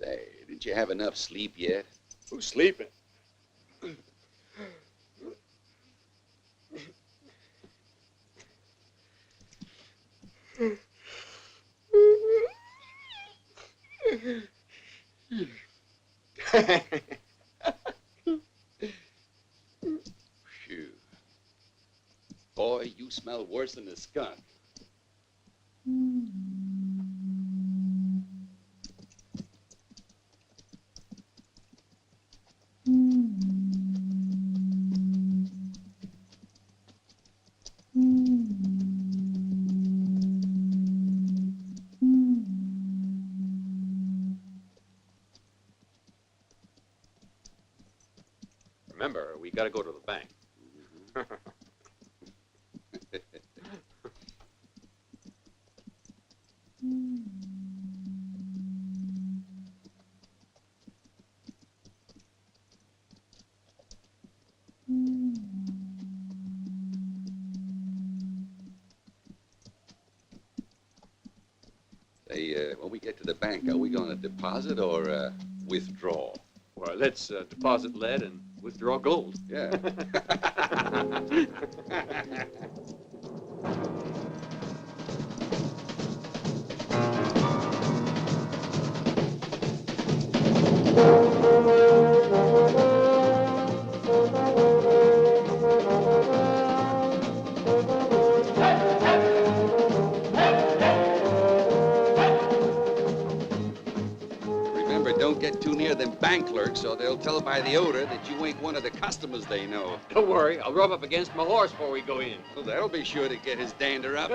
Say, did you have enough sleep yet? Who's sleeping? Phew. Boy, you smell worse than a skunk. Remember, we gotta go to the bank. Say, when we get to the bank, are we going to deposit or withdraw? Well, let's deposit lead and withdraw gold. Yeah. Remember, don't get too near them bank clerks or they'll tell by the odor that you ain't one of the customers they know. Don't worry, I'll rub up against my horse before we go in. Well, that'll be sure to get his dander up.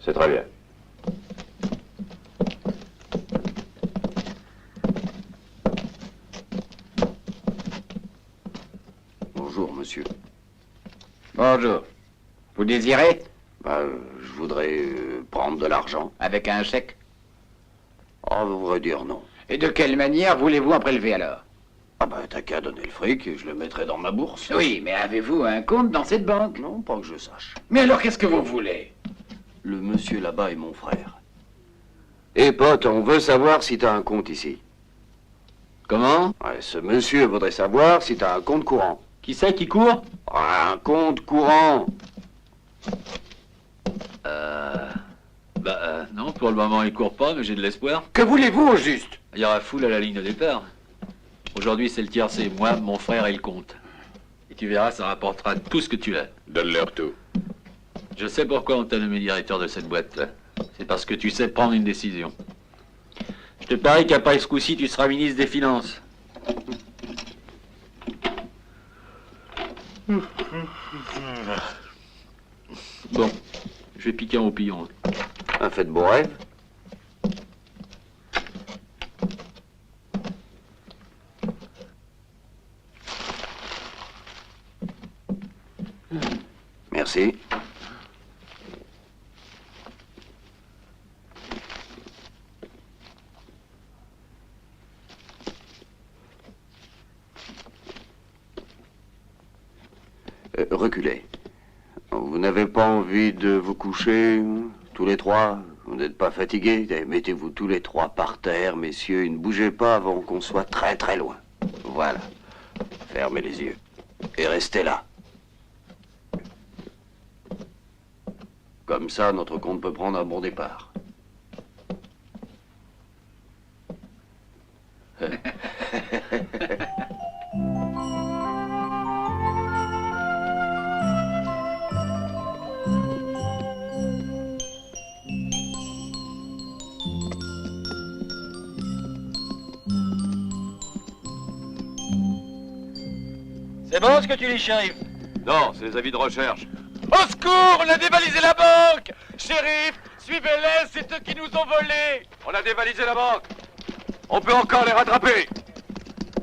C'est très bien. Bonjour, monsieur. Bonjour. Vous désirez? Je voudrais prendre de l'argent. Avec un chèque? À vrai dire, non. Et de quelle manière voulez-vous en prélever alors? T'as qu'à donner le fric et je le mettrai dans ma bourse. Oui, mais avez-vous un compte dans cette banque? Non, pas que je sache. Mais alors qu'est-ce que vous voulez? Le monsieur là-bas est mon frère. Et pote, on veut savoir si t'as un compte ici. Comment? Ouais, ce monsieur voudrait savoir si t'as un compte courant. Qui c'est qui court? Un compte courant. Non, pour le moment, il court pas, mais j'ai de l'espoir. Que voulez-vous au juste? Il y aura foule à la ligne de départ. Aujourd'hui, c'est le tiercé, moi, mon frère et le comte. Et tu verras, ça rapportera tout ce que tu as. Donne-leur tout. Je sais pourquoi on t'a nommé directeur de cette boîte-là. C'est parce que tu sais prendre une décision. Je te parie qu'après ce coup-ci, tu seras ministre des Finances. Bon, je vais piquer un roupillon. Un fait de beau rêve. Merci. Reculez. Vous n'avez pas envie de vous coucher Tous les trois, vous n'êtes pas fatigués? Mettez-vous tous les trois par terre, messieurs, et ne bougez pas avant qu'on soit très très loin. Voilà. Fermez les yeux. Et restez là. Comme ça, notre compte peut prendre un bon départ. C'est bon ce que tu lis, shérif? Non, c'est les avis de recherche. Au secours, on a dévalisé la banque! Shérif, suivez-les, c'est eux qui nous ont volés! On a dévalisé la banque. On peut encore les rattraper.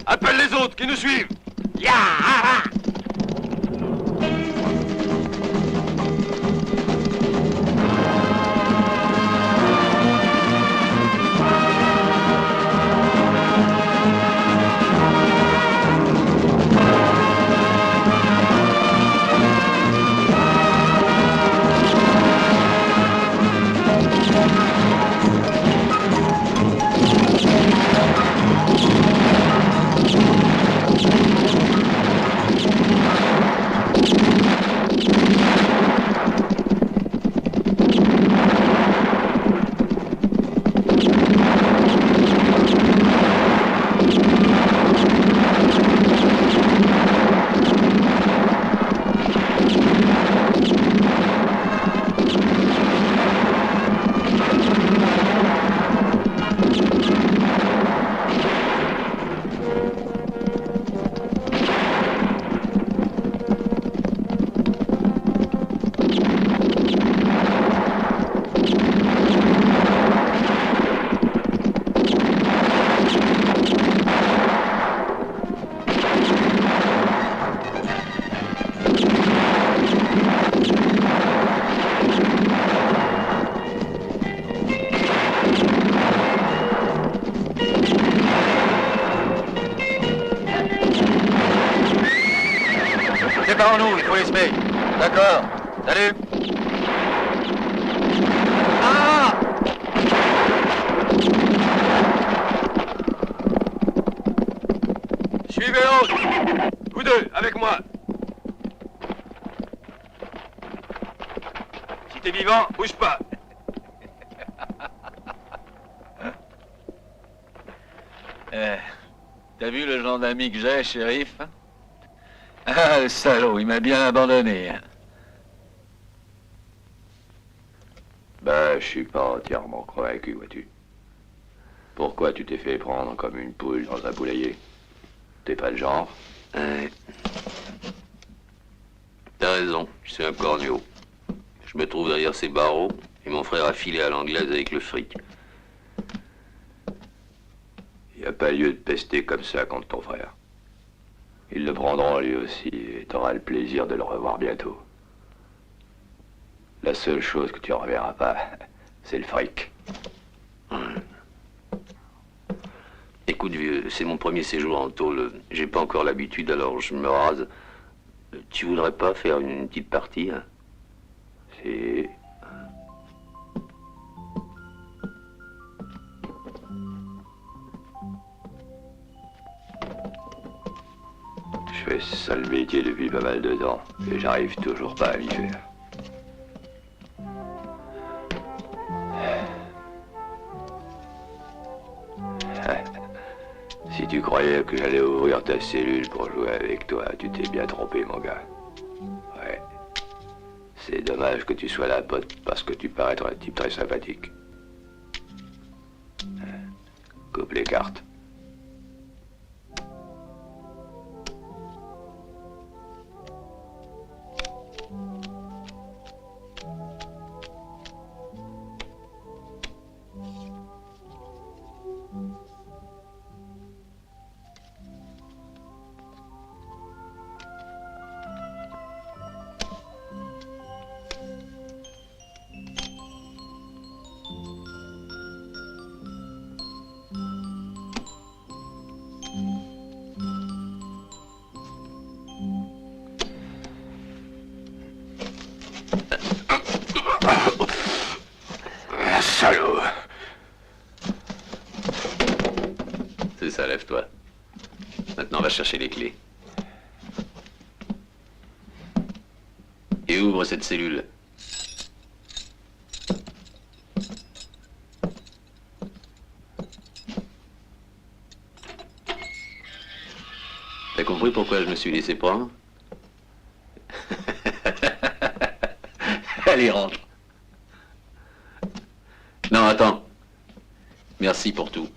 Appelle les autres qui nous suivent. Séparons-nous, il faut les semer. D'accord. Salut. Ah! Suivez l'autre. Vous deux, avec moi. Si t'es vivant, bouge pas. T'as vu le genre d'ami que j'ai, shérif? Ah, le salaud, il m'a bien abandonné. Ben, je suis pas entièrement convaincu, vois-tu. Pourquoi tu t'es fait prendre comme une poule dans un poulailler? T'es pas le genre? Ouais. T'as raison, je suis un corneau. Je me trouve derrière ces barreaux et mon frère a filé à l'anglaise avec le fric. Y a pas lieu de pester comme ça contre ton frère. Ils le prendront lui aussi et t'auras le plaisir de le revoir bientôt. La seule chose que tu ne reverras pas, c'est le fric. Écoute, vieux, c'est mon premier séjour en tôle. J'ai pas encore l'habitude, alors je me rase. Tu voudrais pas faire une petite partie, hein? Si. Je fais ce sale métier depuis pas mal de temps et j'arrive toujours pas à m'y faire. Si tu croyais que j'allais ouvrir ta cellule pour jouer avec toi, tu t'es bien trompé, mon gars. Ouais. C'est dommage que tu sois la pote parce que tu parais être un type très sympathique. Coupe les cartes. chercher les clés. Et ouvre cette cellule. T'as compris pourquoi je me suis laissé prendre? Allez, rentre. Non, attends. Merci pour tout.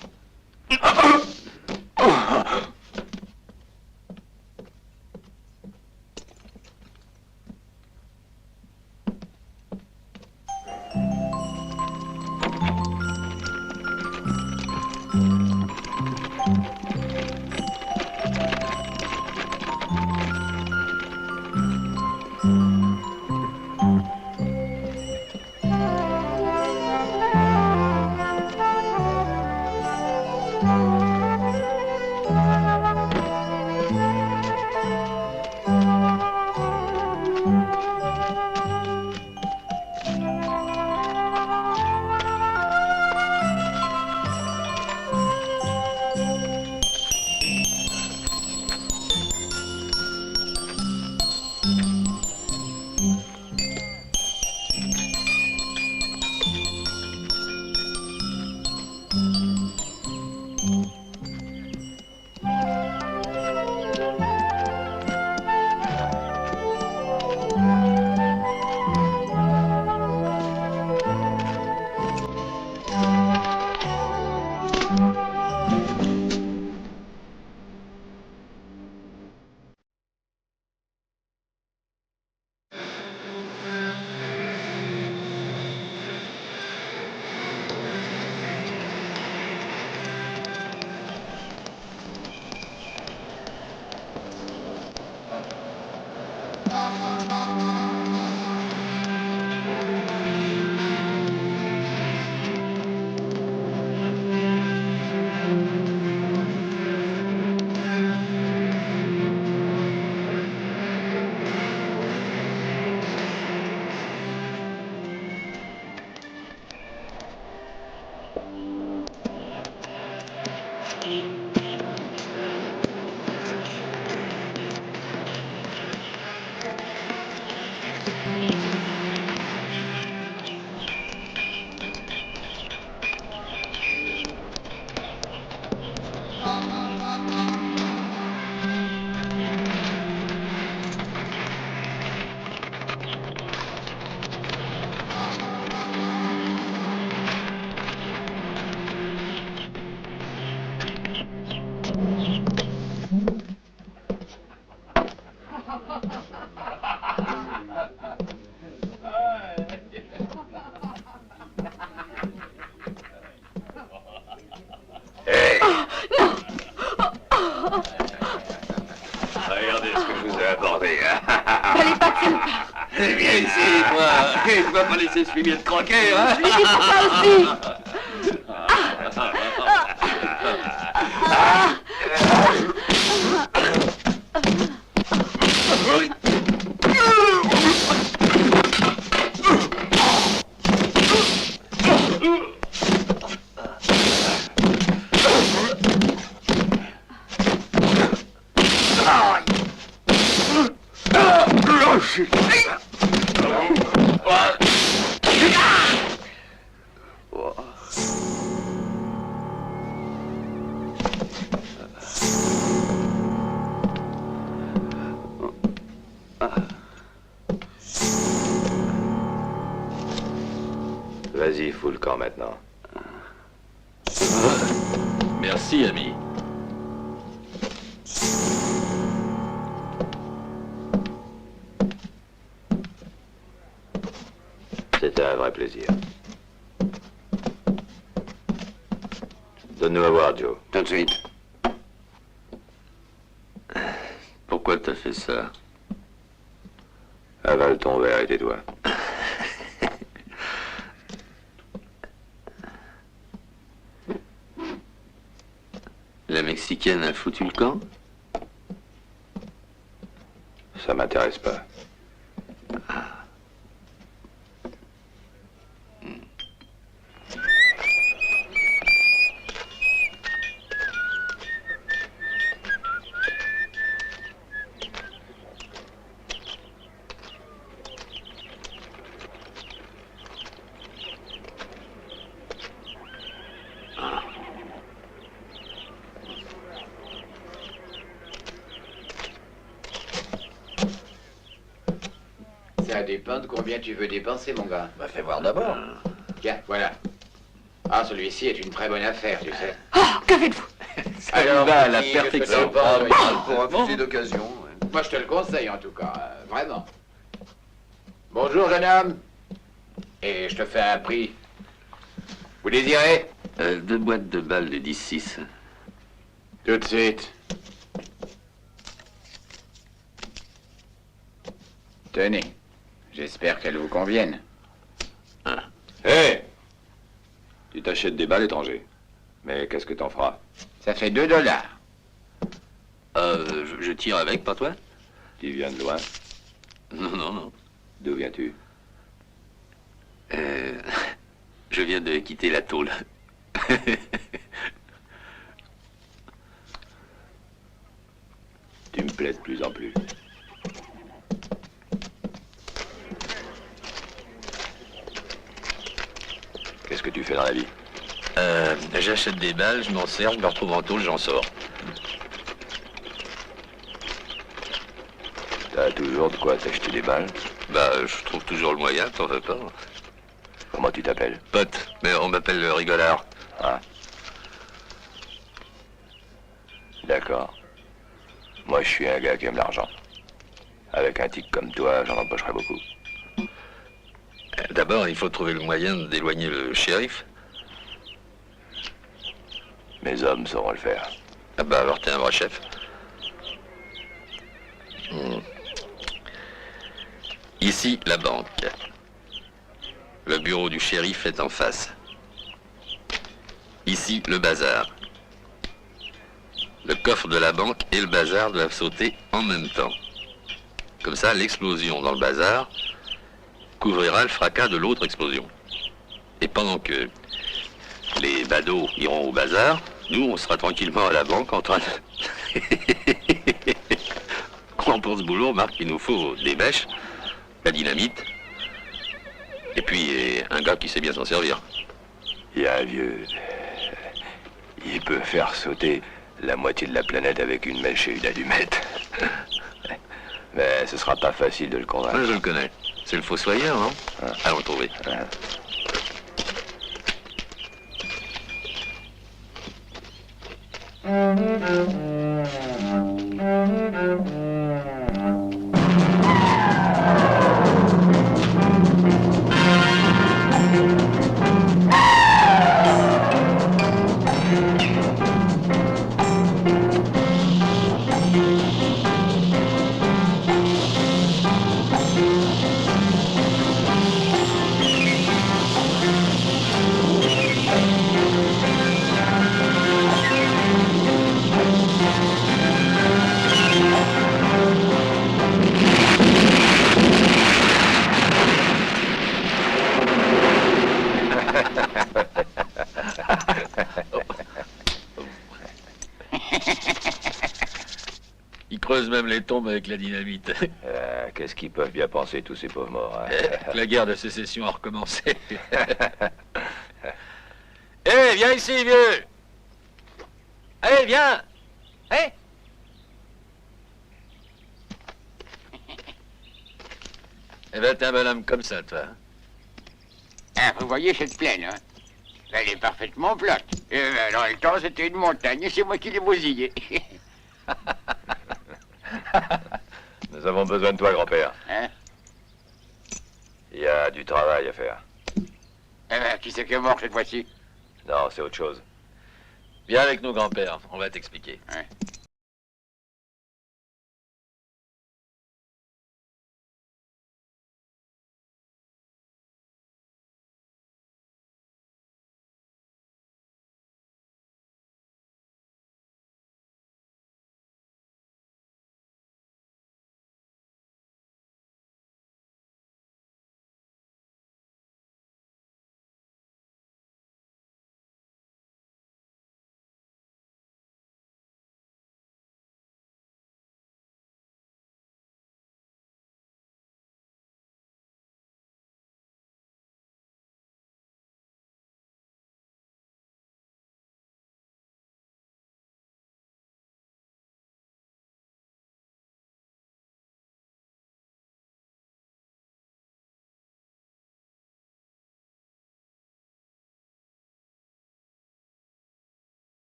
Regardez ce que je vous ai apporté. Fallait pas que ça me passe. Viens ici, toi. Tu vas pas laisser ce fumier de croquer, hein? Je lui dis pour ça aussi. Vas-y, fous le camp maintenant. Merci, ami. C'était un vrai plaisir. Donne-nous à voir, Joe. Tout de suite. Pourquoi t'as fait ça? Avale ton verre et tais-toi. La Mexicaine a foutu le camp? Ça m'intéresse pas. Ça dépend de combien tu veux dépenser, mon gars. Bah, fais voir d'abord. Tiens, voilà. Ah, celui-ci est une très bonne affaire, tu sais. Oh, que faites-vous? Ça va à la si, je te perfection. le vends, Pour un fusil d'occasion. Ouais. Moi, je te le conseille, en tout cas. Vraiment. Bonjour, jeune homme. Et je te fais un prix. Vous désirez? 2 boîtes de balles de 10-6. Tout de suite. Tenez. J'espère qu'elles vous conviennent. Hé! Tu t'achètes des balles étrangers. Mais qu'est-ce que t'en feras? Ça fait $2. Je tire avec, pas toi? Tu viens de loin. Non, non, non. D'où viens-tu? Je viens de quitter la tôle. Tu me plais de plus en plus. Qu'est-ce que tu fais dans la vie? J'achète des balles, je m'en sers, je me retrouve en tôle, j'en sors. T'as toujours de quoi t'acheter des balles? Bah, je trouve toujours le moyen, t'en veux pas. Comment tu t'appelles? Pote, mais on m'appelle le rigolard. Ah. D'accord. Moi, je suis un gars qui aime l'argent. Avec un tic comme toi, j'en empocherai beaucoup. D'abord, il faut trouver le moyen d'éloigner le shérif. Mes hommes sauront le faire. Ah bah alors t'es un vrai chef. Ici, la banque. Le bureau du shérif est en face. Ici, le bazar. Le coffre de la banque et le bazar doivent sauter en même temps. Comme ça, l'explosion dans le bazar couvrira le fracas de l'autre explosion. Et pendant que les badauds iront au bazar, nous, on sera tranquillement à la banque en train de... Pour ce boulot, Marc, il nous faut des bêches, la dynamite, et puis un gars qui sait bien s'en servir. Il y a un vieux... Il peut faire sauter la moitié de la planète avec une mèche et une allumette. Mais ce sera pas facile de le convaincre. Ouais, je le connais. C'est le fossoyeur, non? Allons le trouver. Ils creusent même les tombes avec la dynamite. Qu'est-ce qu'ils peuvent bien penser, tous ces pauvres morts, hein? La guerre de sécession a recommencé. Hé, viens ici, vieux! Hé, viens! Hé! Eh ben, t'es un bonhomme comme ça, toi. Ah, vous voyez cette plaine, hein? Elle est parfaitement plate. Et dans le temps, c'était une montagne et c'est moi qui l'ai bousillée. Nous avons besoin de toi, grand-père. Hein? Il y a du travail à faire. Qui c'est qui est mort cette fois-ci? Non, c'est autre chose. Viens avec nous, grand-père, on va t'expliquer. Ouais.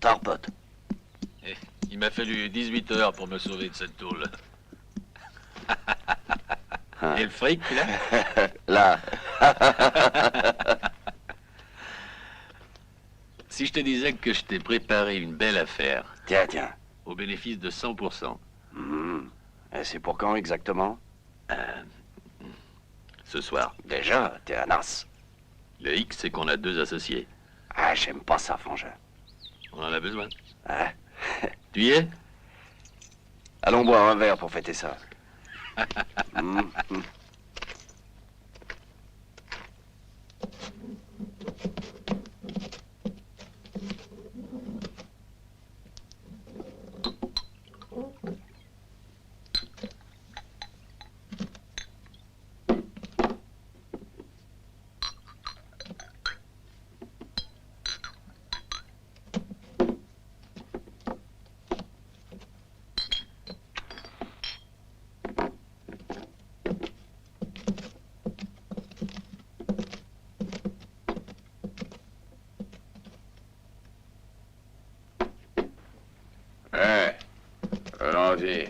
retard, pote. Il m'a fallu 18 heures pour me sauver de cette tôle. Et le fric, là? Là. Si je te disais que je t'ai préparé une belle affaire, Tiens, tiens. au bénéfice de 100%, Et c'est pour quand exactement? ce soir. Déjà, t'es un as. Le hic, c'est qu'on a 2 associés. Ah, j'aime pas ça, Frangin. On en a besoin. Hein? Tu y es? Allons boire un verre pour fêter ça. Allons-y.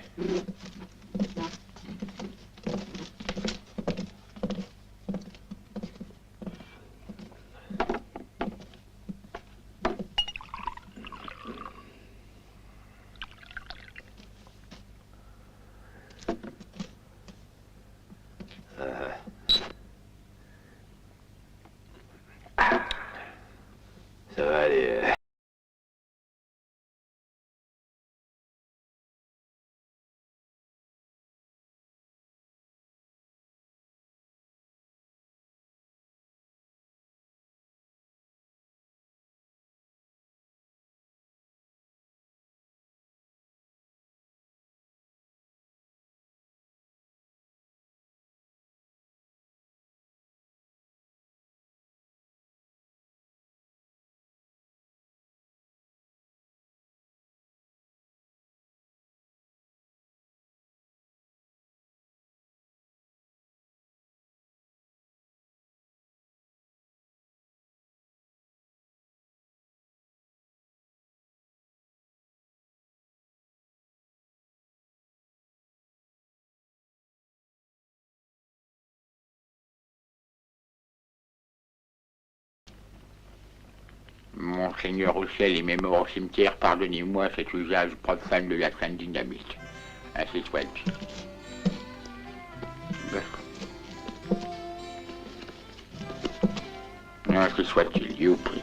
Ça va aller. Monseigneur Roussel et mes morts au cimetière, pardonnez-moi cet usage profane de la traîne dynamique. Ainsi soit-il. Ainsi soit-il, je vous prie.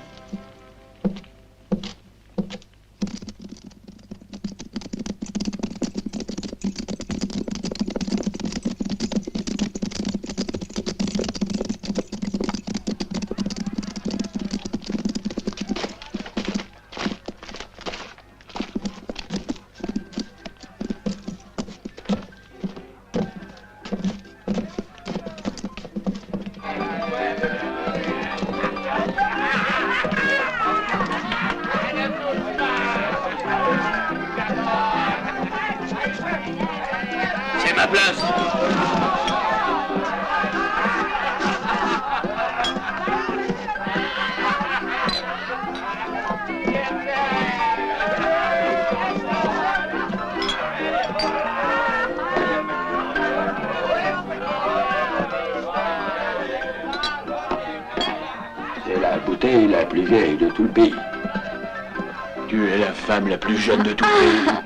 C'est ma place. C'est la bouteille la plus vieille de tout le pays. Tu es la femme la plus jeune de tout le pays.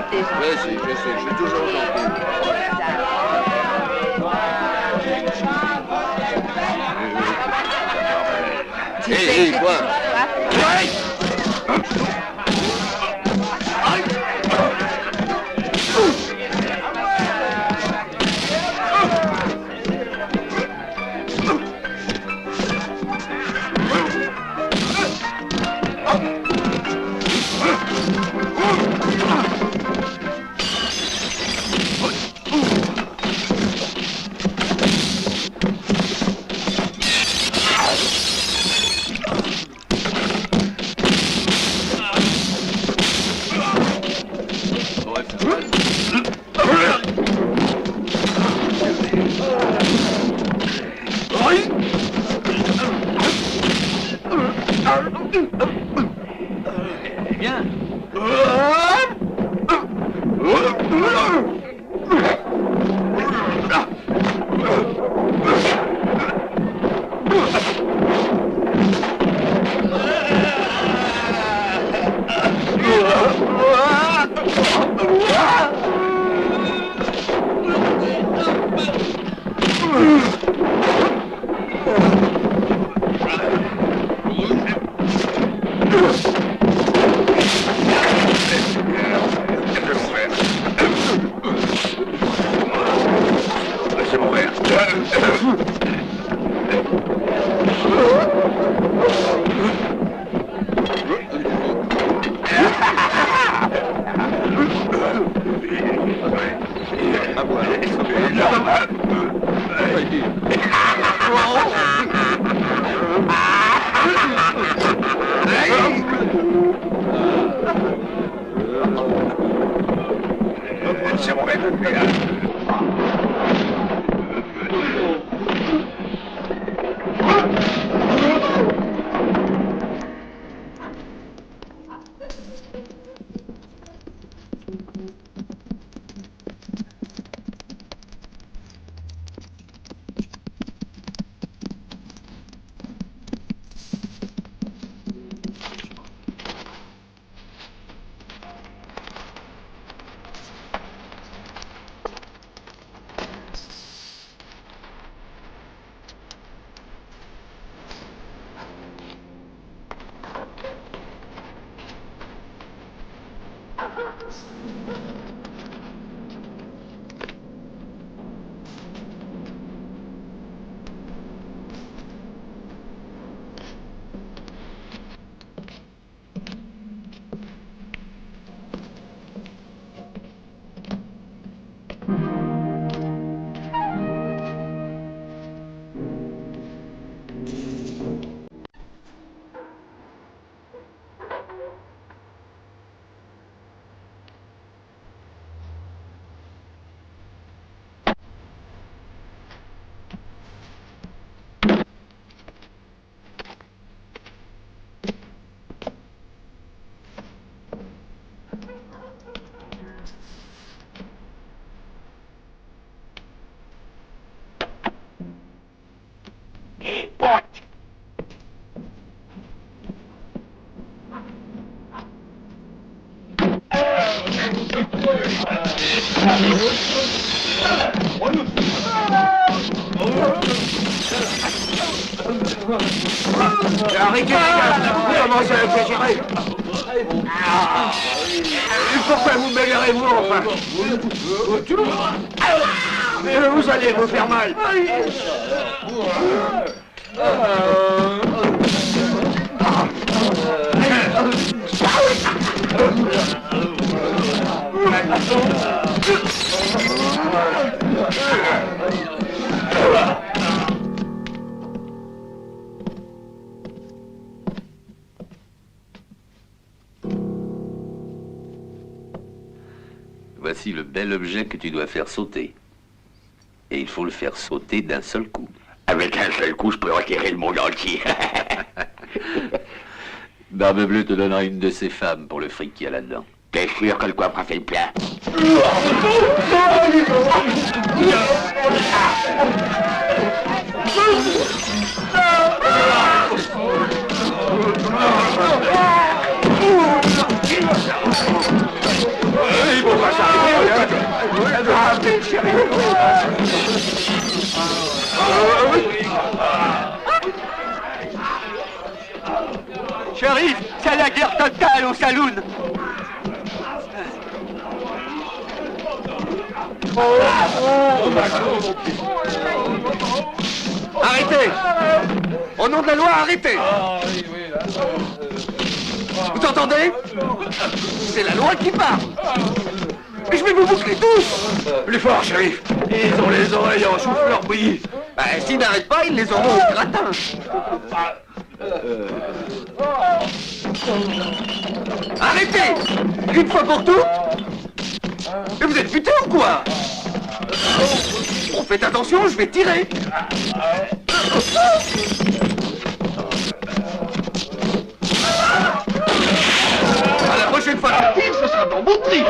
protéger. Je sais, je suis toujours gentil. Tu sais que quoi? Arrêtez, les gars! Vous commencez à exagérer! Pourquoi vous m'égarez-vous, enfin? Mais vous allez vous faire mal! Voici le bel objet que tu dois faire sauter. Et il faut le faire sauter d'un seul coup. Avec un seul coup, je peux requérir le monde entier. Barbe Bleue te donnera une de ses femmes pour le fric qu'il y a là-dedans. T'es sûr que le coffre a fait le plein? Ils vont la guerre totale au saloon. Arrêtez! Au nom de la loi, arrêtez! Vous entendez? C'est la loi qui parle! Mais je vais vous boucler tous! Plus fort, shérif! Ils ont les oreilles en chou-fleur bouilli! S'ils n'arrêtent pas, ils les auront au gratin! Arrêtez! Une fois pour toutes! Mais vous êtes butés ou quoi? Bon, faites attention, je vais tirer! À la prochaine fois que tu tires, ce sera dans mon tri!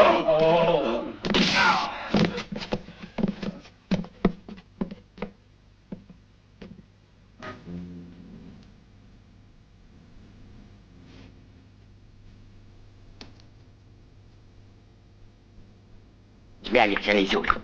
Je vais aller chez les autres.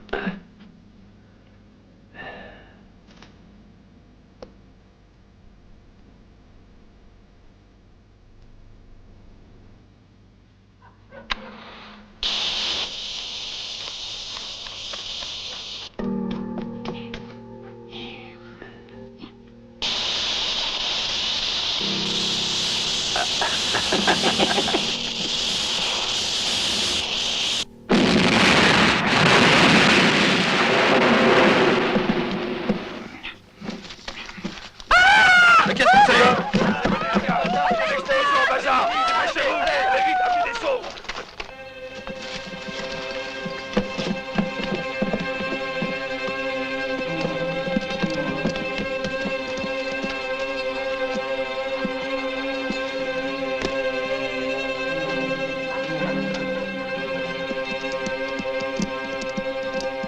Mais qu'est-ce que c'est? Extinction, bazar! Dépêchez-vous! Allez vite, appuyez des sauts!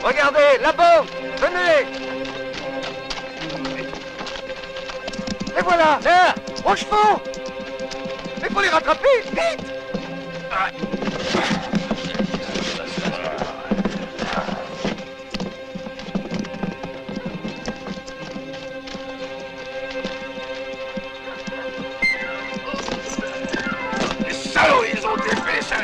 Regardez, la banque! Venez! Et voilà! Là! Aux chevaux! Il faut les rattraper! Vite! Les salauds, ils ont dépêché!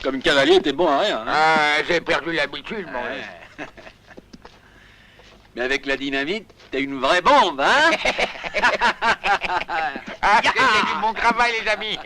Comme cavalier, t'es bon à rien. Hein? Ah, j'ai perdu l'habitude, mon Ouais. gars. Mais avec la dynamite, t'es une vraie bombe, hein? Ah, c'était du bon travail, les amis.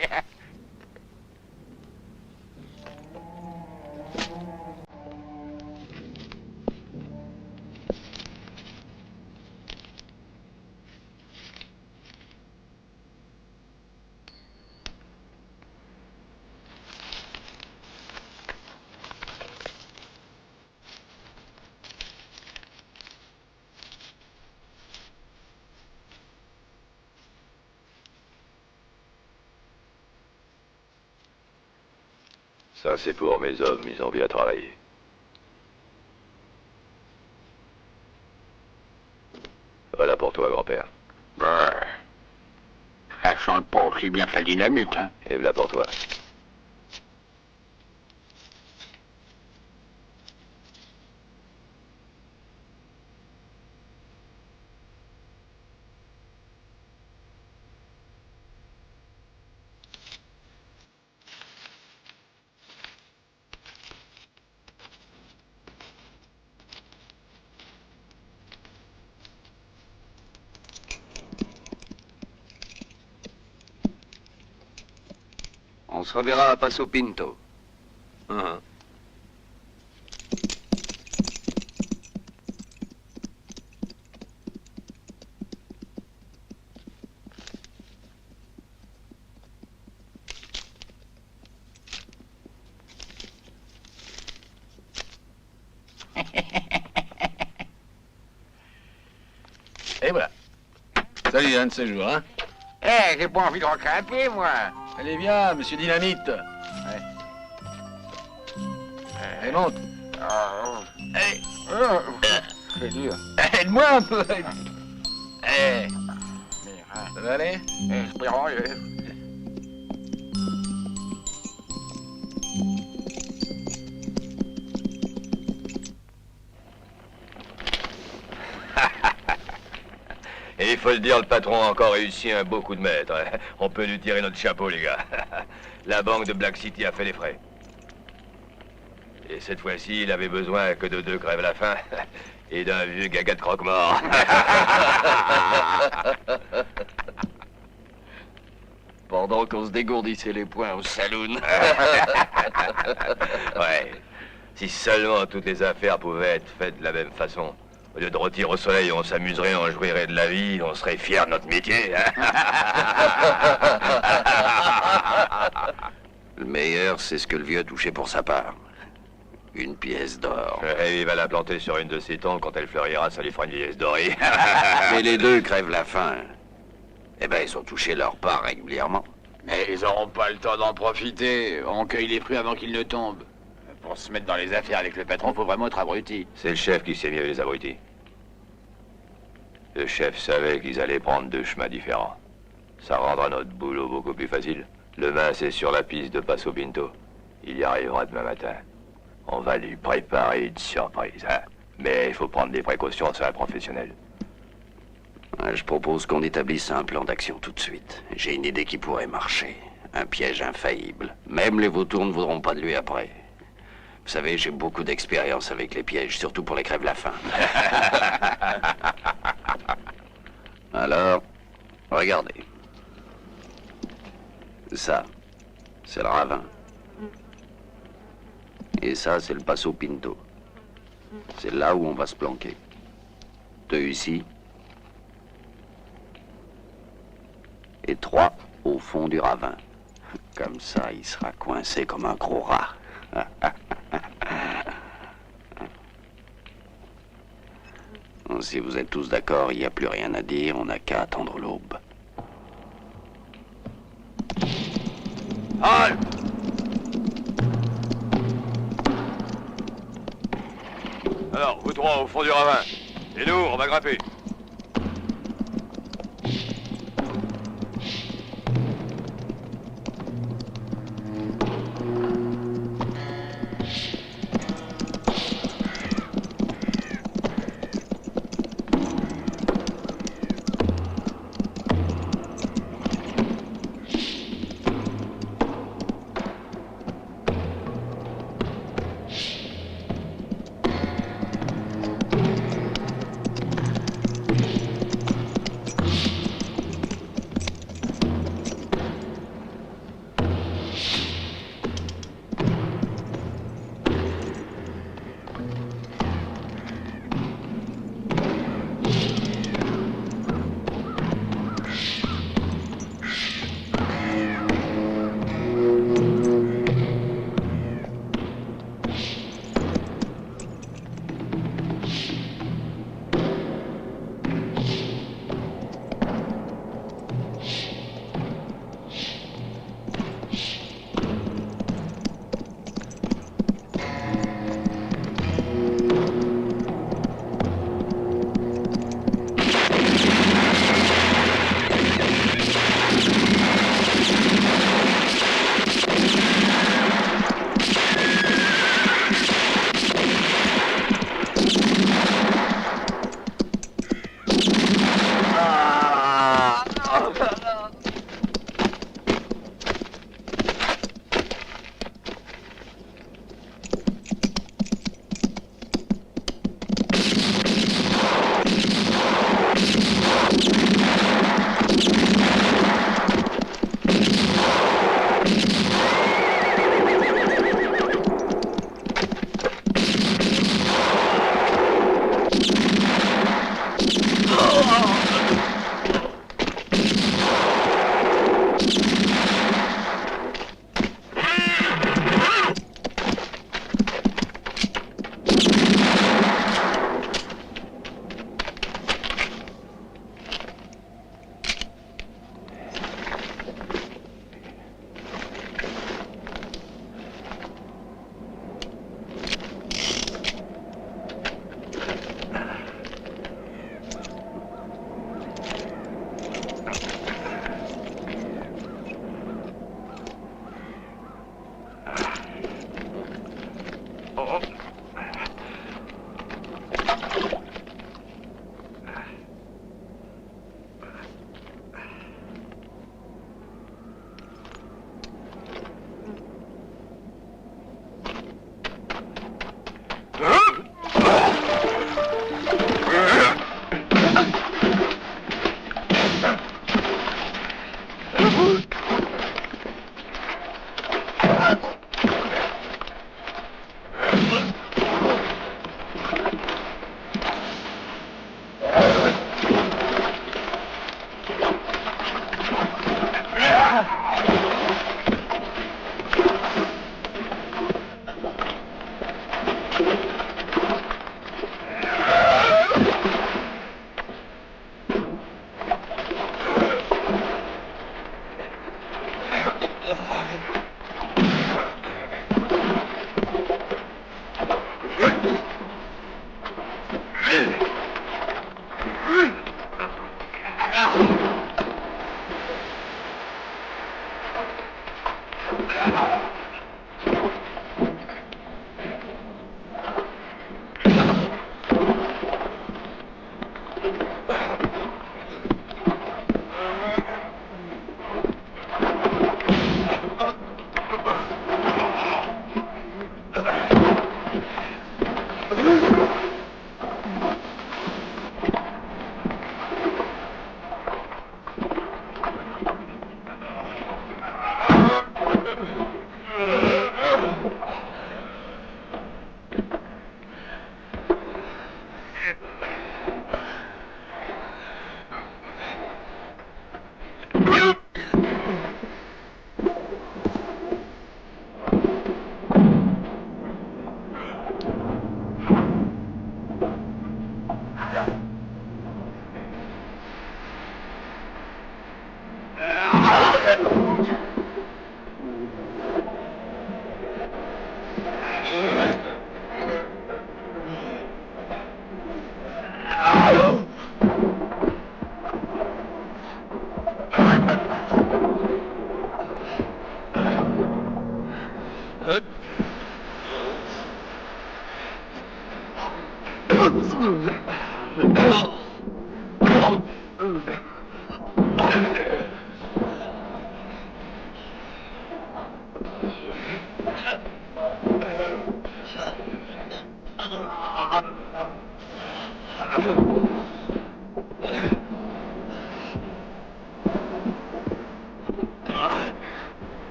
Ça, c'est pour mes hommes, ils ont bien travaillé. Voilà pour toi, grand-père. Bah, ça sent pas aussi bien que la dynamite, hein. Et voilà pour toi. On se reverra à Paso Pinto. Et voilà. Salut, un de ces jours, hein? Eh, j'ai pas envie de recraper, moi. Allez, viens, monsieur Dynamite. Allez, monte. Hey. C'est dur. Aide-moi un peu. Eh, Merde, ça va aller? espérons. Et il faut le dire, le patron a encore réussi un beau coup de maître. On peut lui tirer notre chapeau, les gars. La banque de Black City a fait les frais. Et cette fois-ci, il avait besoin que de 2 crèves la faim et d'un vieux gaga de croque-mort. Pendant qu'on se dégourdissait les poings au saloon. Ouais. Si seulement toutes les affaires pouvaient être faites de la même façon. Au lieu de rôtir au soleil, on s'amuserait, on jouirait de la vie, on serait fiers de notre métier. Hein. Le meilleur, c'est ce que le vieux touchait pour sa part. Une pièce d'or. Et il va la planter sur une de ses tombes, quand elle fleurira, ça lui fera une vieillesse dorée. Mais les deux crèvent la faim. Eh ben, ils ont touché leur part régulièrement. Mais ils auront pas le temps d'en profiter. On cueille les fruits avant qu'ils ne tombent. Pour se mettre dans les affaires avec le patron, faut vraiment être abruti. C'est le chef qui s'est mis avec les abrutis. Le chef savait qu'ils allaient prendre 2 chemins différents. Ça rendra notre boulot beaucoup plus facile. Le vin, c'est sur la piste de Paso Pinto. Il y arrivera demain matin. On va lui préparer une surprise, hein. Mais il faut prendre des précautions, c'est un professionnel. Je propose qu'on établisse un plan d'action tout de suite. J'ai une idée qui pourrait marcher. Un piège infaillible. Même les vautours ne voudront pas de lui après. Vous savez, j'ai beaucoup d'expérience avec les pièges, surtout pour les crèves-la-faim. Alors, regardez. Ça, c'est le ravin. Et ça, c'est le Paso Pinto. C'est là où on va se planquer. 2 ici. Et 3 au fond du ravin. Comme ça, il sera coincé comme un gros rat. Si vous êtes tous d'accord, il n'y a plus rien à dire, on n'a qu'à attendre l'aube. Halt! Alors, vous 3 au fond du ravin. Et nous, on va grimper.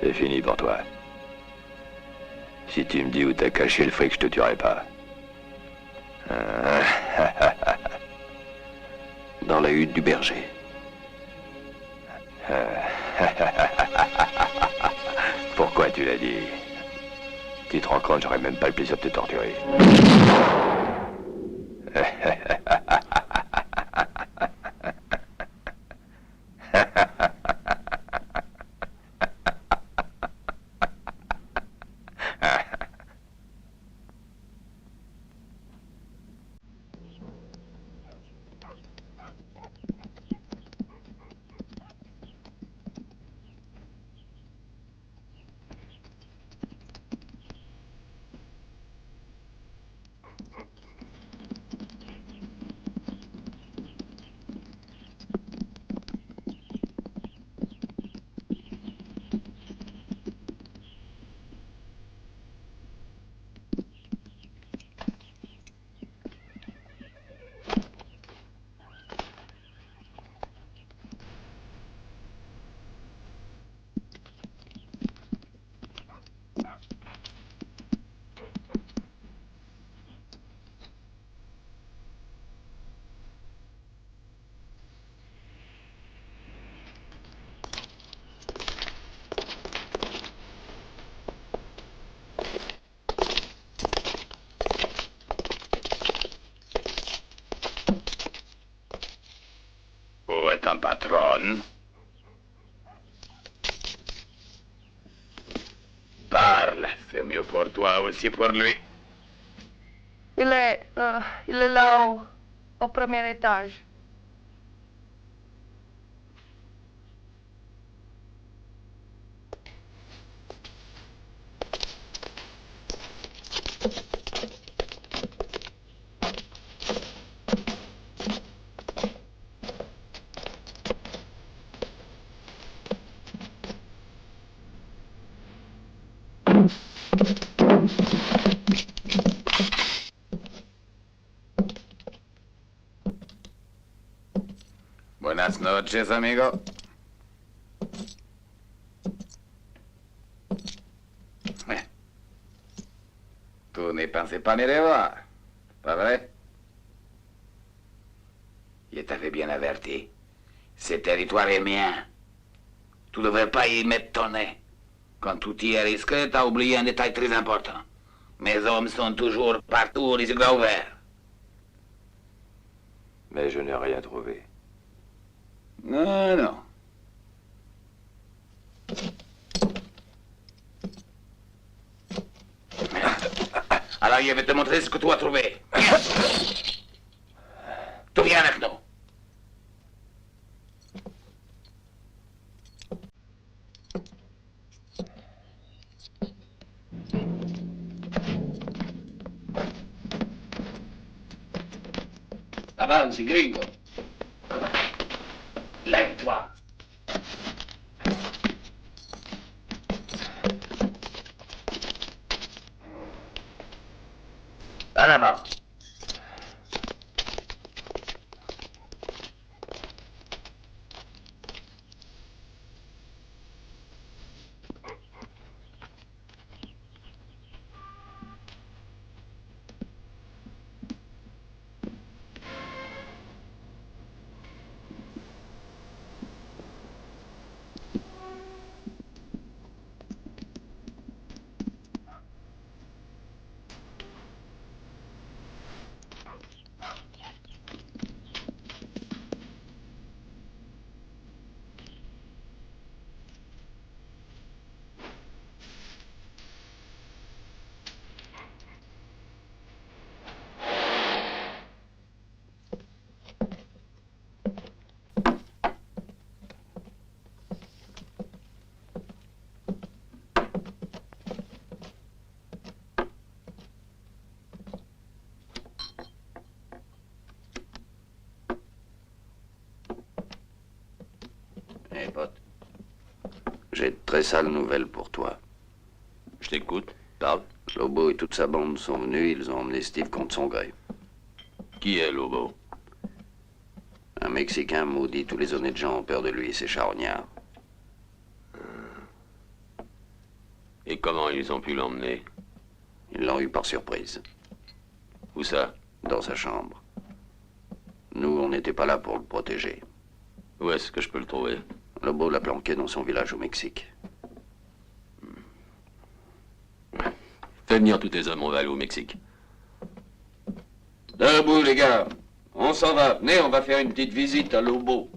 C'est fini pour toi. Si tu me dis où t'as caché le fric, je te tuerai pas. Dans la hutte du berger. Pourquoi tu l'as dit? Tu te rends compte, j'aurais même pas le plaisir de te torturer. ma patronne. Parle, c'est mieux pour toi aussi pour lui. Il est là-haut, au premier étage. Buenas noches, amigo. Tu n'y pensais pas me revoir, pas vrai? Je t'avais bien averti. Ce territoire est mien. Tu ne devrais pas y mettre ton nez. Quand tout y est risqué, t'as oublié un détail très important. Mes hommes sont toujours partout les yeux ouverts. Mais je n'ai rien trouvé. Non, non. Alors je vais te montrer ce que tu as trouvé. Tu viens avec nous. Avanti, gringo. Lève-toi. En avant. Hé, pote. J'ai de très sales nouvelles pour toi. Je t'écoute. Parle. Lobo et toute sa bande sont venus, ils ont emmené Steve contre son gré. Qui est Lobo? Un Mexicain maudit, tous les honnêtes gens ont peur de lui et ses charognards. Et comment ils ont pu l'emmener? Ils l'ont eu par surprise, Où ça? dans sa chambre. Nous, on n'était pas là pour le protéger. Où est-ce que je peux le trouver? Lobo l'a planqué dans son village au Mexique. Fais venir tous tes hommes, on va aller au Mexique. Debout, les gars. On s'en va. Venez, on va faire une petite visite à Lobo.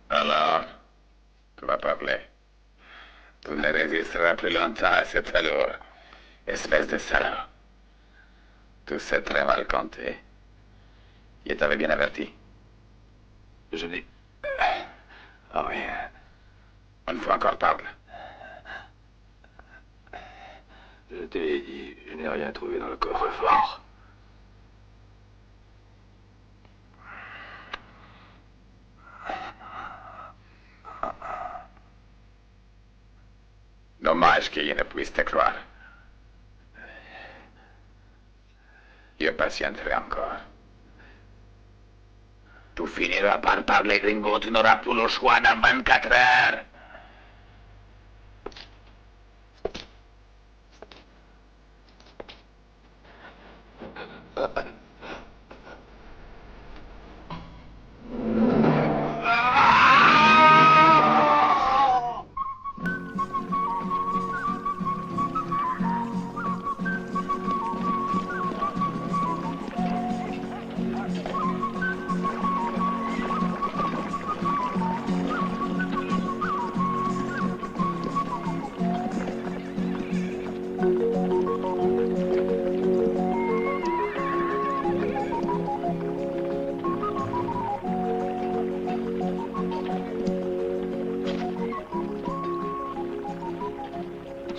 Alors, tu vas parler. Tu ne résisteras plus longtemps à cette allure. Espèce de salaud. Tu sais très mal compter. Je t'avais bien averti. Je n'ai... rien. Une fois encore, parle. Je t'ai dit, je n'ai rien trouvé dans le coffre-fort. Dommage qu'il ne puisse te croire. Je patienterai encore. Tu finiras par parler gringo, tu n'auras plus le choix dans 24 heures.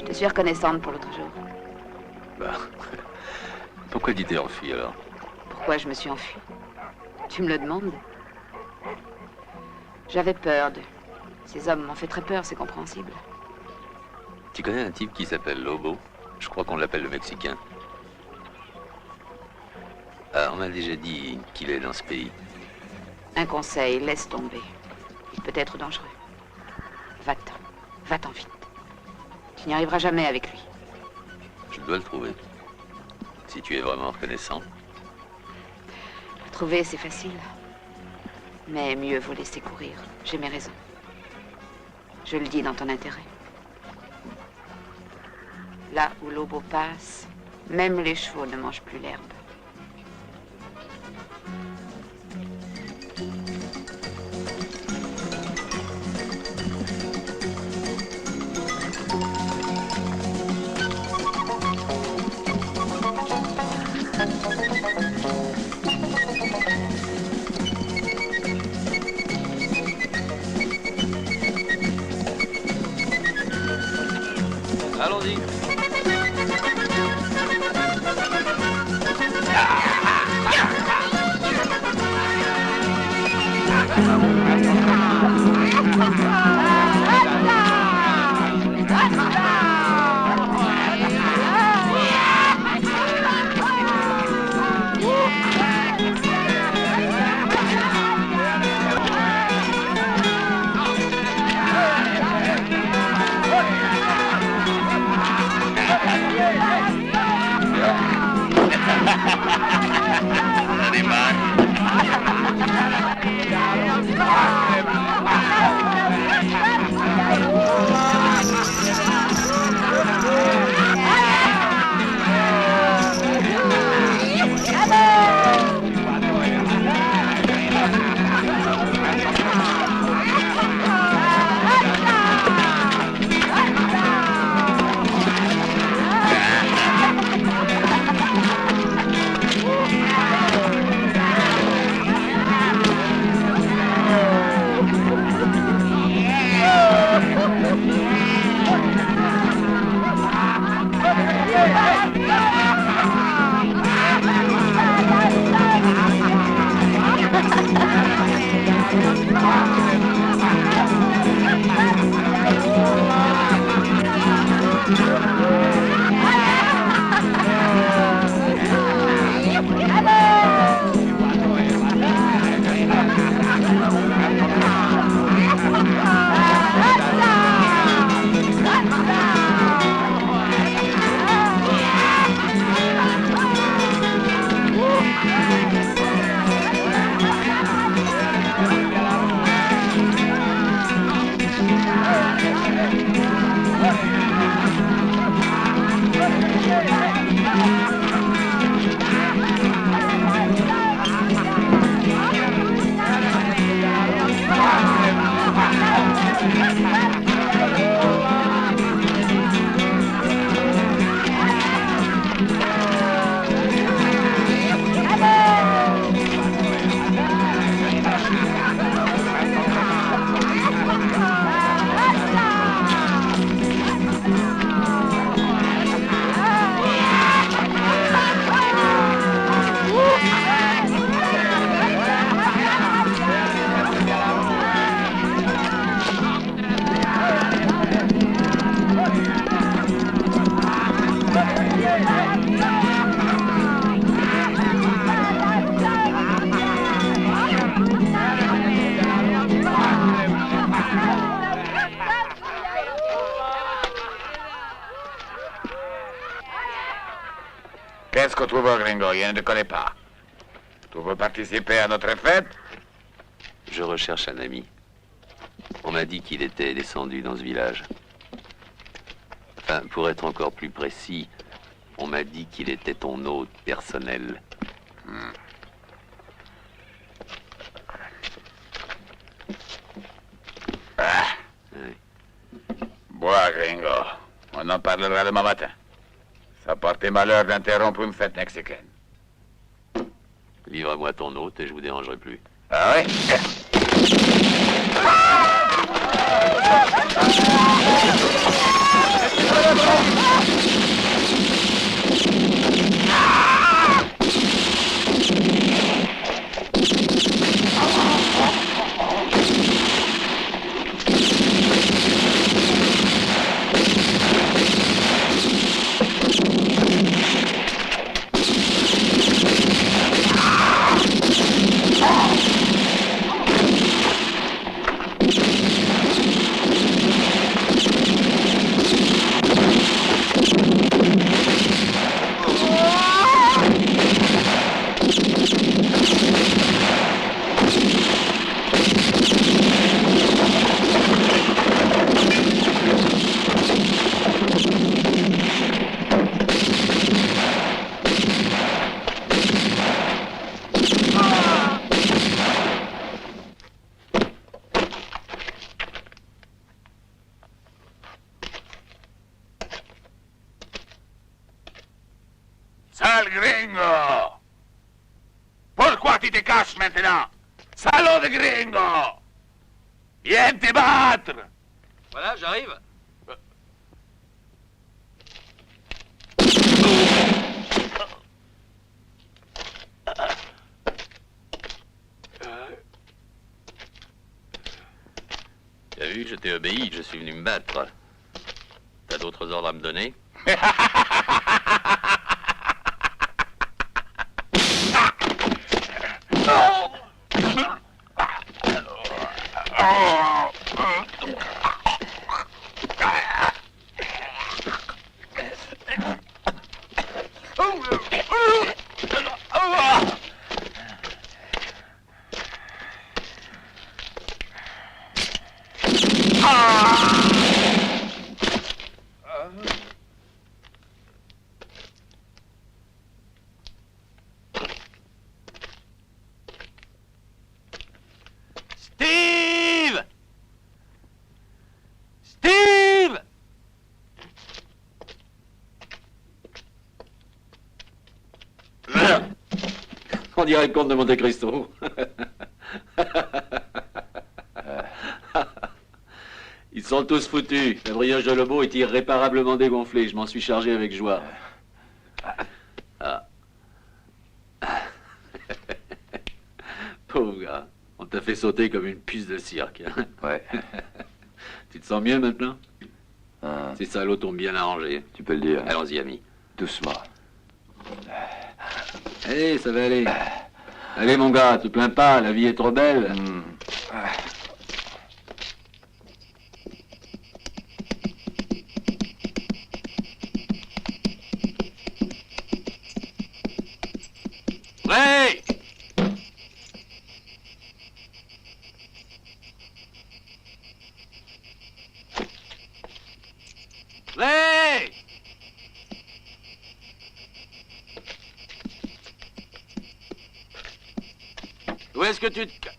Je suis reconnaissante pour l'autre jour. Bah, pourquoi tu t'es enfui alors? Pourquoi je me suis enfuie? Tu me le demandes? J'avais peur d'eux. Ces hommes m'ont fait très peur, c'est compréhensible. Tu connais un type qui s'appelle Lobo? Je crois qu'on l'appelle le Mexicain. Ah, on m'a déjà dit qu'il est dans ce pays. Un conseil, laisse tomber. Il peut être dangereux. Va-t'en. Va-t'en vite. Tu n'y arriveras jamais avec lui. Je dois le trouver. Si tu es vraiment reconnaissant. Le trouver, c'est facile. Mais mieux vaut laisser courir. J'ai mes raisons. Je le dis dans ton intérêt. Là où Lobo passe, même les chevaux ne mangent plus l'herbe. Allons-y. Qu'est-ce que tu veux, gringo? Je ne te connais pas. Tu veux participer à notre fête? Je recherche un ami. On m'a dit qu'il était descendu dans ce village. Enfin, pour être encore plus précis, on m'a dit qu'il était ton hôte personnel. Bois, gringo. On en parlera demain matin. Ça portait malheur d'interrompre une fête mexicaine. Livre-moi ton hôte et je vous dérangerai plus. Ah oui? Sale gringo! Pourquoi tu te caches maintenant? Salaud de gringo! Viens te battre! Voilà, j'arrive. T'as vu, je t'ai obéi, je suis venu me battre. T'as d'autres ordres à me donner? Steve! Steve! On dirait le comte de Monte Cristo. Ils sont tous foutus. La brioche de Lobo est irréparablement dégonflée. Je m'en suis chargé avec joie. Ah. Pauvre gars. On t'a fait sauter comme une puce de cirque. Ouais. Tu te sens mieux maintenant? Hein, Ces salauds t'ont bien arrangé. tu peux le dire. Allons-y, ami. Doucement. Allez, ça va aller. Allez, mon gars, te plains pas, la vie est trop belle. Ray! Ray! Où est-ce que tu te...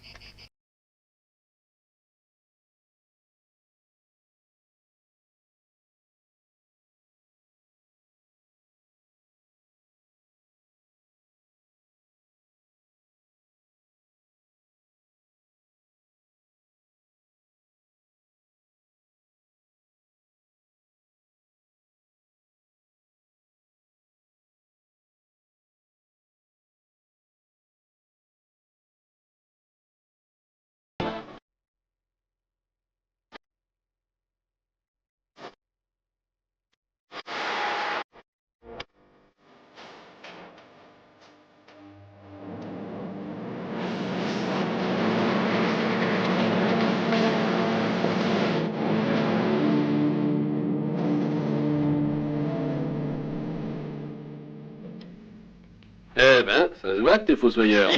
Eh ben, ça se voit que t'es fossoyeur.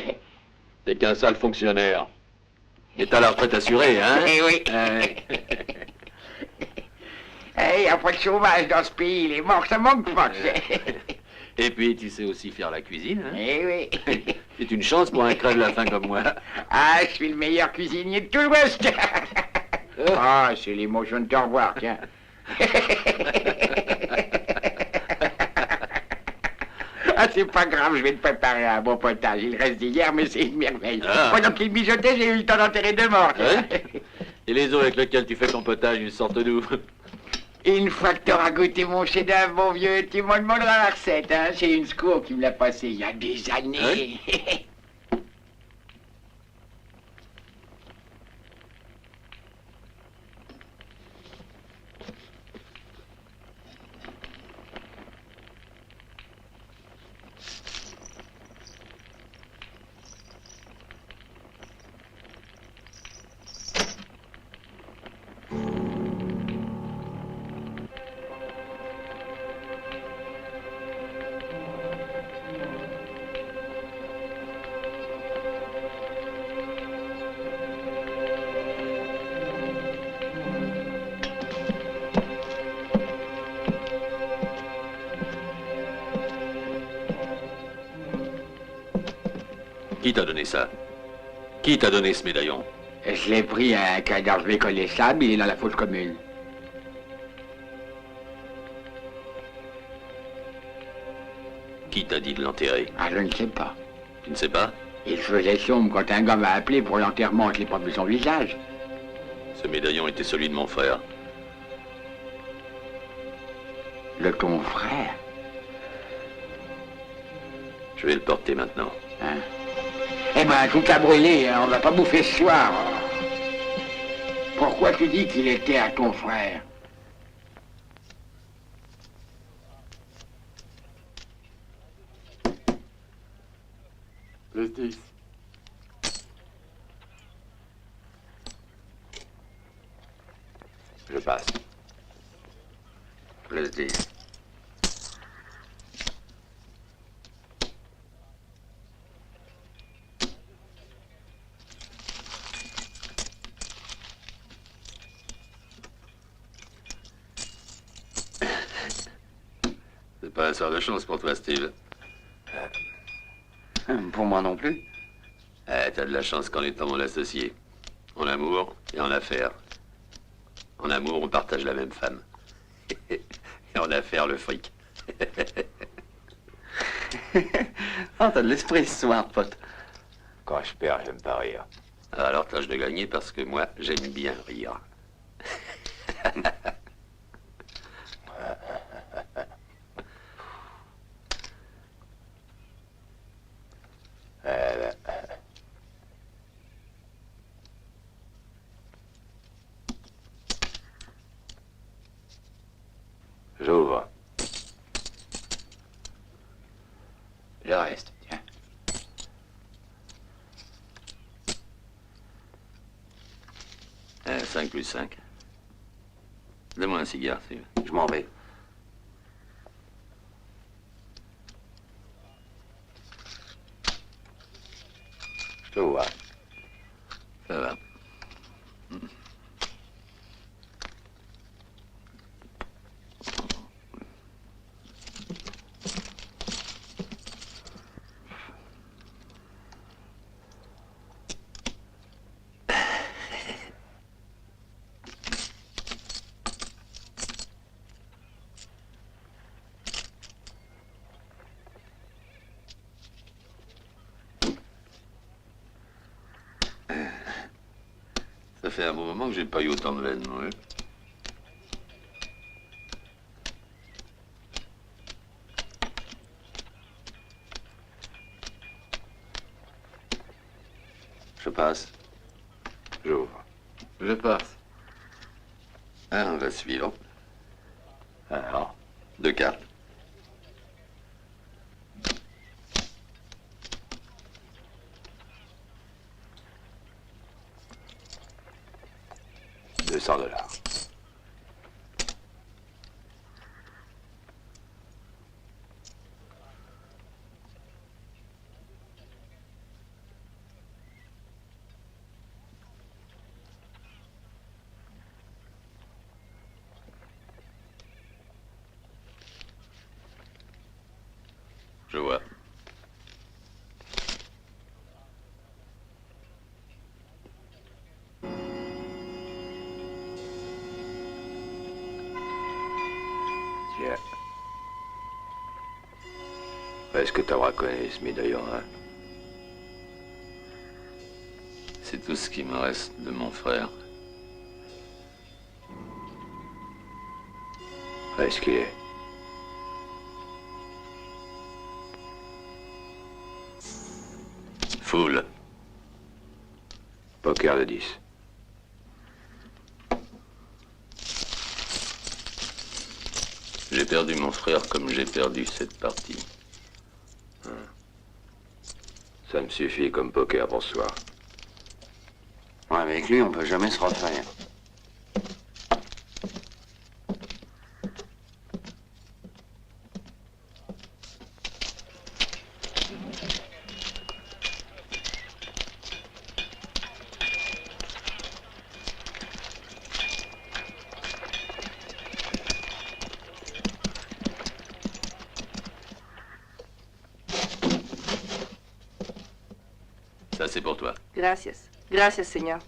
T'es qu'un sale fonctionnaire. Et t'as la retraite assurée, hein? Eh oui. Il n'y a pas de chômage dans ce pays, les morts, ça manque pas. Et puis, tu sais aussi faire la cuisine, hein? Eh oui. C'est une chance pour un crève la faim comme moi. Ah, je suis le meilleur cuisinier de tout l'Ouest. Ah, c'est l'émotion de te revoir, tiens. Ah, c'est pas grave, je vais te préparer un bon potage. Il reste d'hier, mais c'est une merveille. Ah. Pendant qu'il mijotait, j'ai eu le temps d'enterrer deux morts. Ouais. Et les os avec lesquels tu fais ton potage, ils sortent d'où? Une fois que t'auras goûté mon chef-d'œuvre, mon vieux, tu m'en demanderas la recette, hein. C'est une scoop qui me l'a passé il y a des années. Qui t'a donné ça? Qui t'a donné ce médaillon? Je l'ai pris à un cadavre méconnaissable, il est dans la fosse commune. Qui t'a dit de l'enterrer? Ah, je ne sais pas. Tu ne sais pas? Il faisait sombre quand un gars m'a appelé pour l'enterrement, je n'ai pas vu son visage. Ce médaillon était celui de mon frère. Le ton frère? Je vais le porter maintenant. Hein? Eh ben, tout a brûlé, hein, on va pas bouffer ce soir. Pourquoi tu dis qu'il était à ton frère? Plus 10. Je passe. Plus 10. C'est pas un sort de chance pour toi, Steve. Pour moi non plus. T'as de la chance qu'en étant mon associé. En amour et en affaires. En amour, on partage la même femme. Et en affaires, le fric. Oh, t'as de l'esprit ce soir, pote. Quand je perds, j'aime pas rire. Alors tâche de gagner parce que moi, j'aime bien rire. J'ouvre. Le reste, tiens. Euh, 5 plus 5. Donne-moi un cigare, Steve. Je m'en vais. Je te vois. Ça va. Ça fait un bon moment que j'ai pas eu autant de veine, moi. Je passe. J'ouvre. Je passe. Ah, on va suivre. Alors, 2 cartes. $200. Tiens. Est-ce que t'auras reconnu ce médaillon, hein? C'est tout ce qui me reste de mon frère. Où est-ce qu'il est? Foule. Poker de 10. J'ai perdu mon frère comme j'ai perdu cette partie. Ça me suffit comme poker pour ce soir. Ouais, avec lui, on peut jamais se refaire. Ça, c'est pour toi. Gracias. Gracias, señor.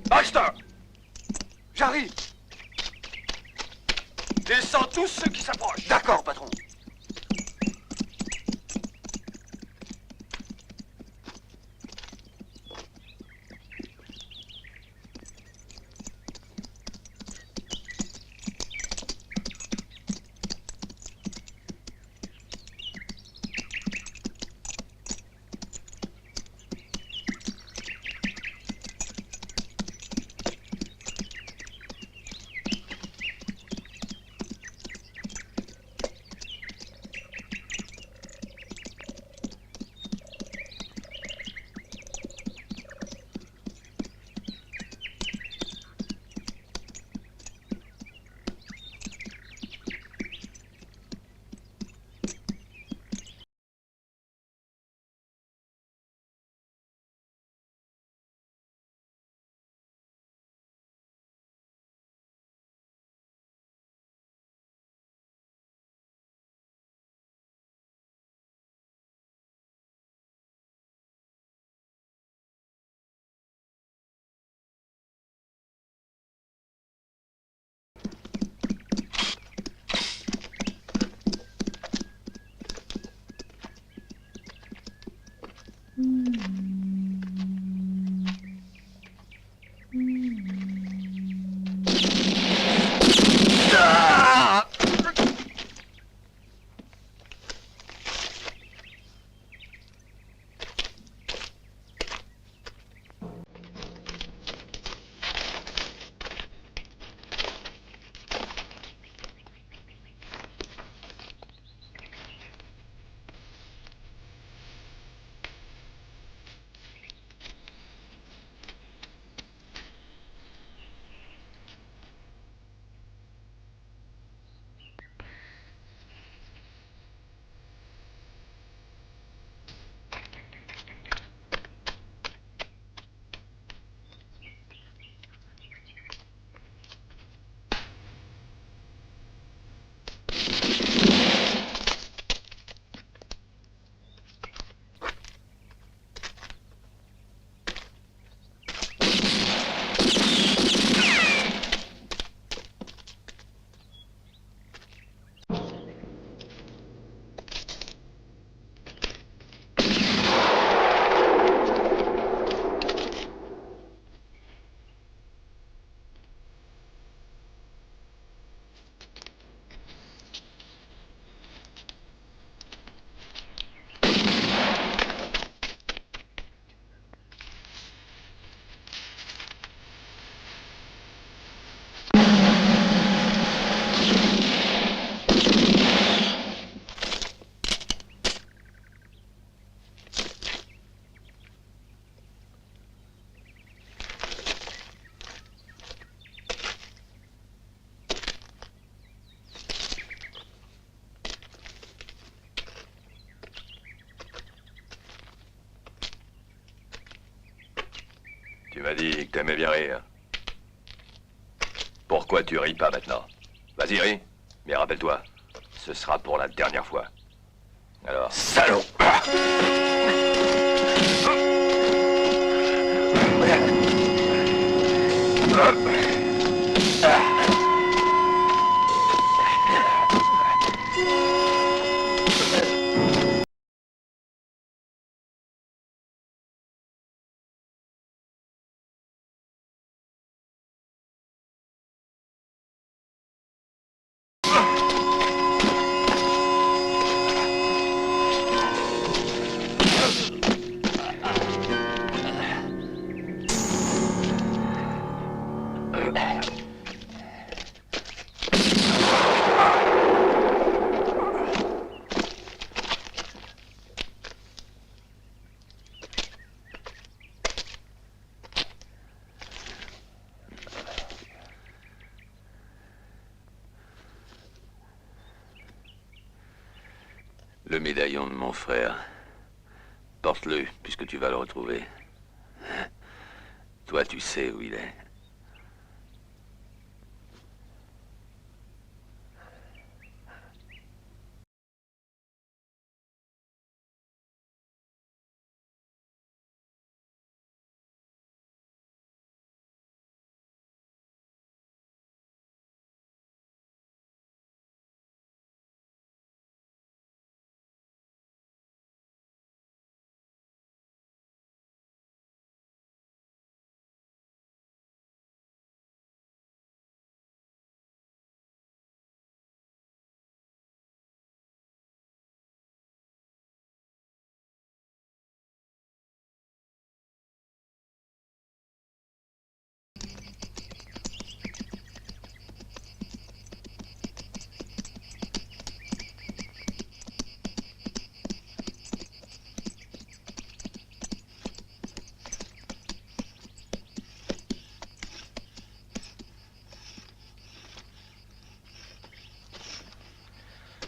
Baxter! J'arrive! Descends tous ceux qui s'approchent. D'accord, patron. m'as dit que t'aimais bien rire. Pourquoi tu ris pas maintenant? Vas-y, ris. Mais rappelle-toi, ce sera pour la dernière fois. Alors... Salaud! Le médaillon de mon frère. Porte-le, puisque tu vas le retrouver. Toi, tu sais où il est.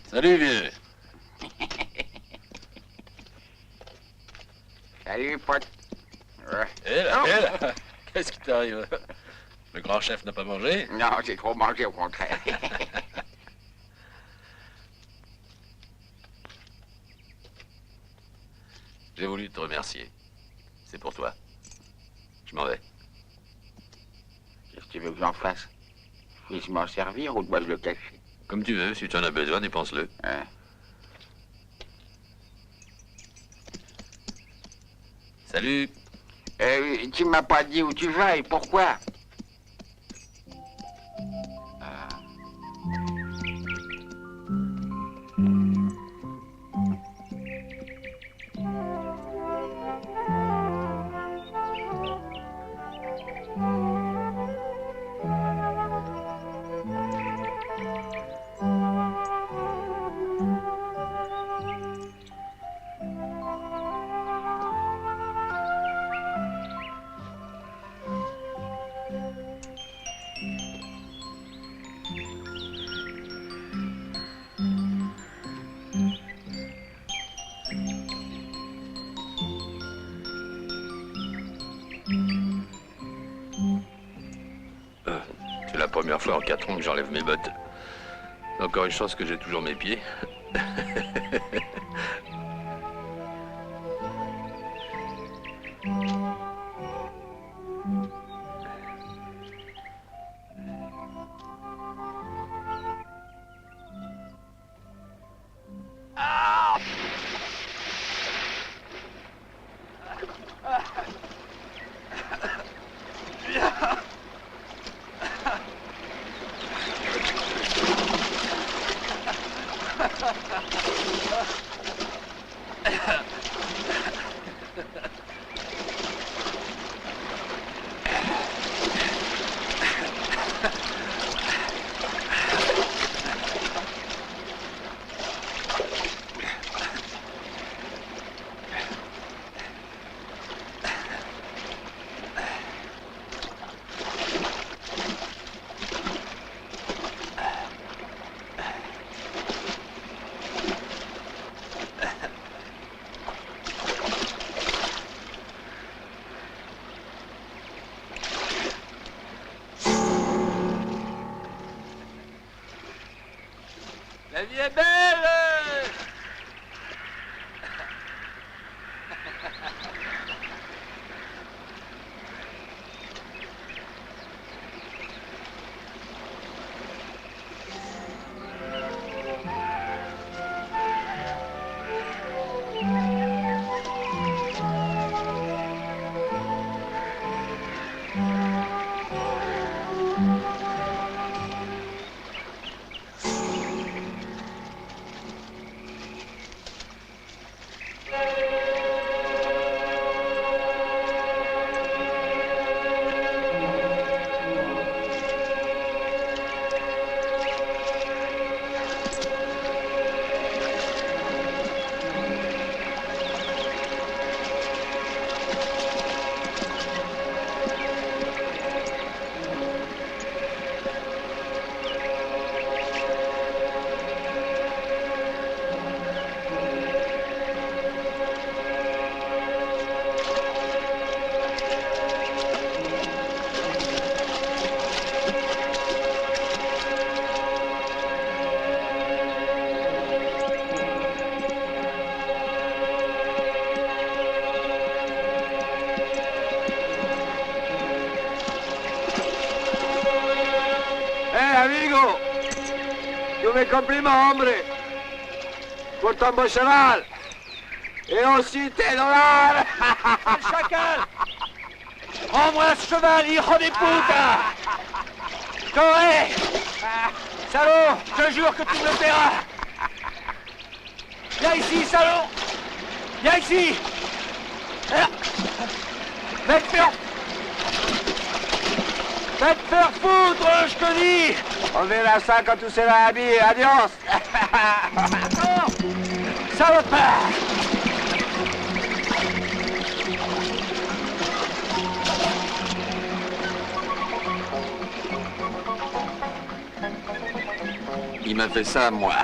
Salut, vieux. Salut, pote. Hé là, qu'est-ce qui t'arrive? Le grand chef n'a pas mangé? Non, j'ai trop mangé, au contraire. J'ai voulu te remercier. C'est pour toi. Je m'en vais. Qu'est-ce que tu veux que j'en fasse? Puis-je m'en servir ou dois-je le cacher? Comme tu veux, si tu en as besoin, dépense-le. Hein? Salut. Tu m'as pas dit où tu vas et pourquoi? C'est la première fois en 4 ans que j'enlève mes bottes. Encore une chance que j'ai toujours mes pieds. amigo. Tous mes compliments, hombre. Pour ton beau cheval. Et aussi tes dollars. Le chacal! Rends-moi ce cheval, hijo de puta! Corée! Salaud, je te jure que tu me le paieras! Viens ici, salaud! Viens ici! Va te faire foutre, je te dis! On verra ça quand tu seras habillé. Adios. Salopard! Il m'a fait ça, moi.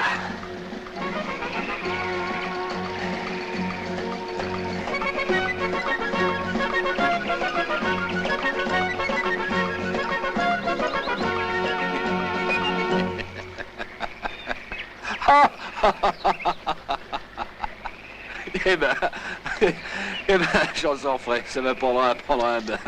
Eh ben, j'en sors frais. Ça va prendre un bain.